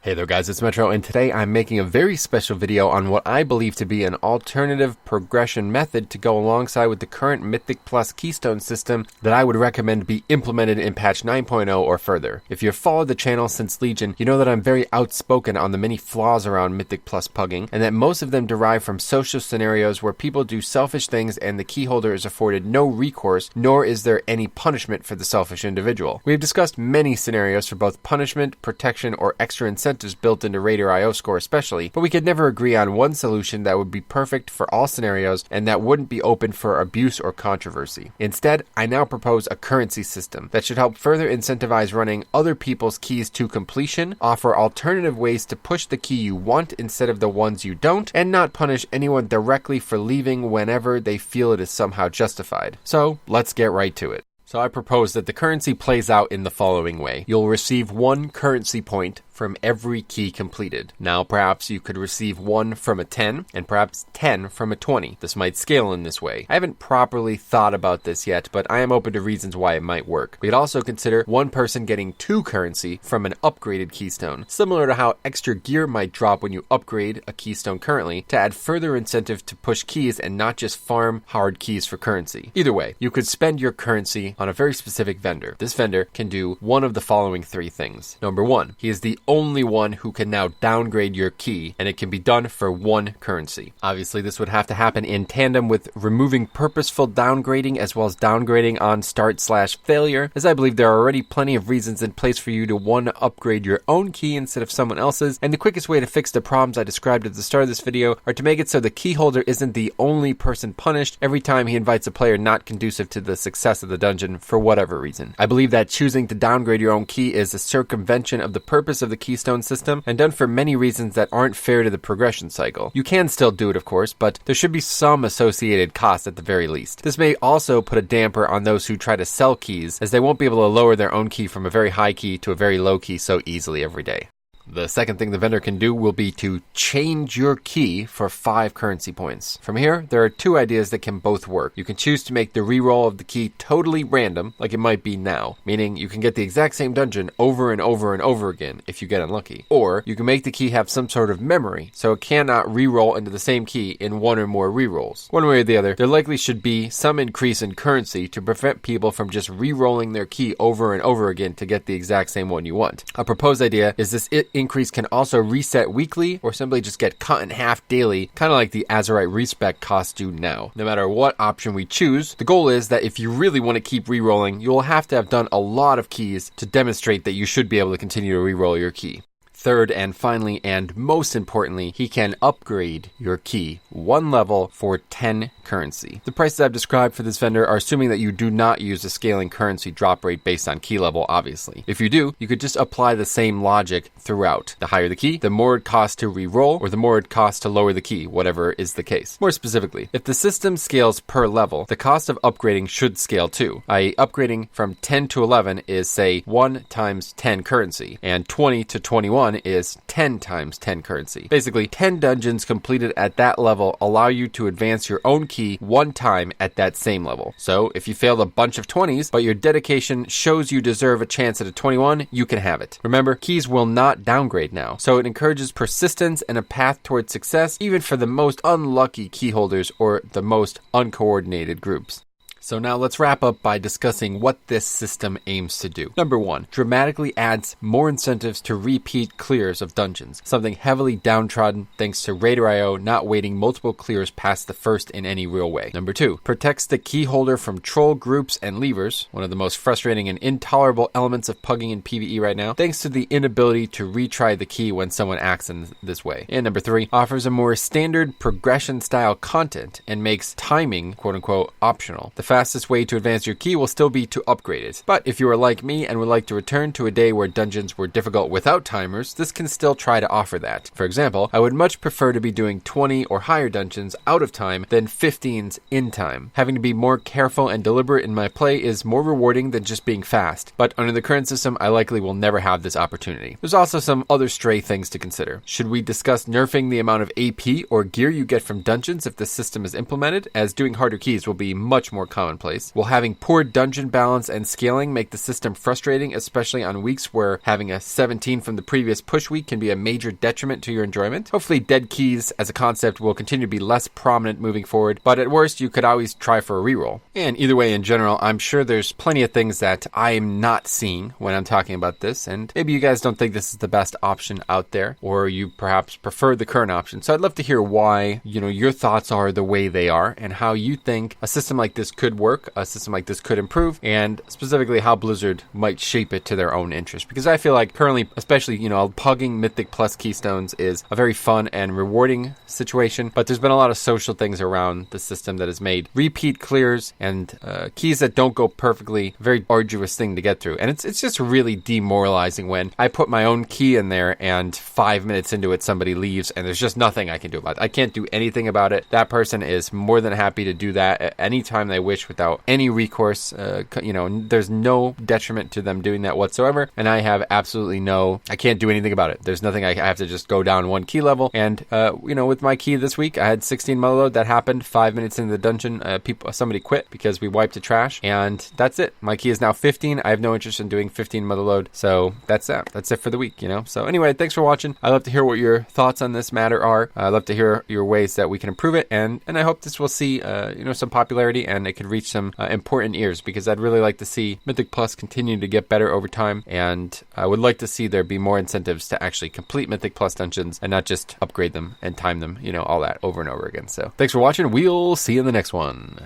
Hey there guys, it's Metro, and today I'm making a very special video on what I believe to be an alternative progression method to go alongside with the current Mythic Plus Keystone system that I would recommend be implemented in patch 9.0 or further. If you've followed the channel since Legion, you know that I'm very outspoken on the many flaws around Mythic Plus pugging, and that most of them derive from social scenarios where people do selfish things and the keyholder is afforded no recourse, nor is there any punishment for the selfish individual. We have discussed many scenarios for both punishment, protection, or extra incentives built into Raider IO score especially, but we could never agree on one solution that would be perfect for all scenarios and that wouldn't be open for abuse or controversy. Instead, I now propose a currency system that should help further incentivize running other people's keys to completion, offer alternative ways to push the key you want instead of the ones you don't, and not punish anyone directly for leaving whenever they feel it is somehow justified. So, let's get right to it. So I propose that the currency plays out in the following way. You'll receive 1 currency point from every key completed. Now perhaps you could receive 1 from a 10 and perhaps 10 from a 20. This might scale in this way. I haven't properly thought about this yet, but I am open to reasons why it might work. We could also consider one person getting 2 currency from an upgraded keystone, similar to how extra gear might drop when you upgrade a keystone currently, to add further incentive to push keys and not just farm hard keys for currency. Either way, you could spend your currency on a very specific vendor. This vendor can do one of the following 3 things. Number 1, he is the only one who can now downgrade your key, and it can be done for 1 currency. Obviously, this would have to happen in tandem with removing purposeful downgrading as well as downgrading on start/failure, as I believe there are already plenty of reasons in place for you to upgrade your own key instead of someone else's, and the quickest way to fix the problems I described at the start of this video are to make it so the key holder isn't the only person punished every time he invites a player not conducive to the success of the dungeon for whatever reason. I believe that choosing to downgrade your own key is a circumvention of the purpose of the keystone system and done for many reasons that aren't fair to the progression cycle. You can still do it, of course, but there should be some associated cost at the very least. This may also put a damper on those who try to sell keys, as they won't be able to lower their own key from a very high key to a very low key so easily every day. The second thing the vendor can do will be to change your key for 5 currency points. From here, there are 2 ideas that can both work. You can choose to make the reroll of the key totally random, like it might be now, meaning you can get the exact same dungeon over and over and over again if you get unlucky. Or you can make the key have some sort of memory, so it cannot reroll into the same key in 1 or more rerolls. One way or the other, there likely should be some increase in currency to prevent people from just rerolling their key over and over again to get the exact same one you want. A proposed idea is this increase can also reset weekly or simply just get cut in half daily, kind of like the Azerite respec costs do now. No matter what option we choose, the goal is that if you really want to keep rerolling, you will have to have done a lot of keys to demonstrate that you should be able to continue to reroll your key. Third and finally, and most importantly, he can upgrade your key 1 level for 10 currency. The prices I've described for this vendor are assuming that you do not use a scaling currency drop rate based on key level, obviously. If you do, you could just apply the same logic throughout. The higher the key, the more it costs to re-roll, or the more it costs to lower the key, whatever is the case. More specifically, if the system scales per level, the cost of upgrading should scale too, i.e. upgrading from 10 to 11 is, say, 1 times 10 currency, and 20 to 21 is 10 times 10 currency. Basically, 10 dungeons completed at that level allow you to advance your own key 1 time at that same level. So if you failed a bunch of 20s, but your dedication shows you deserve a chance at a 21, you can have it. Remember, keys will not downgrade now, so it encourages persistence and a path towards success even for the most unlucky key holders or the most uncoordinated groups. So now let's wrap up by discussing what this system aims to do. Number 1, dramatically adds more incentives to repeat clears of dungeons, something heavily downtrodden thanks to Raider IO not waiting multiple clears past the first in any real way. Number 2, protects the key holder from troll groups and leavers, one of the most frustrating and intolerable elements of pugging in PvE right now, thanks to the inability to retry the key when someone acts in this way. And number 3, offers a more standard progression style content and makes timing, quote unquote, optional. The fastest way to advance your key will still be to upgrade it. But if you are like me and would like to return to a day where dungeons were difficult without timers, this can still try to offer that. For example, I would much prefer to be doing 20 or higher dungeons out of time than 15s in time. Having to be more careful and deliberate in my play is more rewarding than just being fast, but under the current system, I likely will never have this opportunity. There's also some other stray things to consider. Should we discuss nerfing the amount of AP or gear you get from dungeons if the system is implemented, as doing harder keys will be much more common commonplace. Will having poor dungeon balance and scaling make the system frustrating, especially on weeks where having a 17 from the previous push week can be a major detriment to your enjoyment? Hopefully dead keys as a concept will continue to be less prominent moving forward, but at worst you could always try for a reroll. And either way, in general, I'm sure there's plenty of things that I'm not seeing when I'm talking about this, and maybe you guys don't think this is the best option out there, or you perhaps prefer the current option. So I'd love to hear why, your thoughts are the way they are, and how you think a system like this could work, a system like this could improve, and specifically how Blizzard might shape it to their own interest. Because I feel like currently, especially, pugging Mythic Plus Keystones is a very fun and rewarding situation, but there's been a lot of social things around the system that has made repeat clears and keys that don't go perfectly a very arduous thing to get through. And it's just really demoralizing when I put my own key in there and 5 minutes into it somebody leaves and there's just nothing I can do about it. I can't do anything about it. That person is more than happy to do that at any time they wish without any recourse. There's no detriment to them doing that whatsoever, and I have I can't do anything about it. There's nothing. I have to just go down one key level, and with my key this week, I had 16 mother load. That happened 5 minutes into the dungeon. Somebody quit because we wiped the trash, and that's it. My key is now 15. I have no interest in doing 15 mother load, so that's that. That's it for the week, So anyway, thanks for watching. I'd love to hear what your thoughts on this matter are. I'd love to hear your ways that we can improve it, and I hope this will see some popularity and it could reach some important ears, because I'd really like to see Mythic Plus continue to get better over time, and I would like to see there be more incentives to actually complete Mythic Plus dungeons and not just upgrade them and time them, all that over and over again. So thanks for watching. We'll see you in the next one.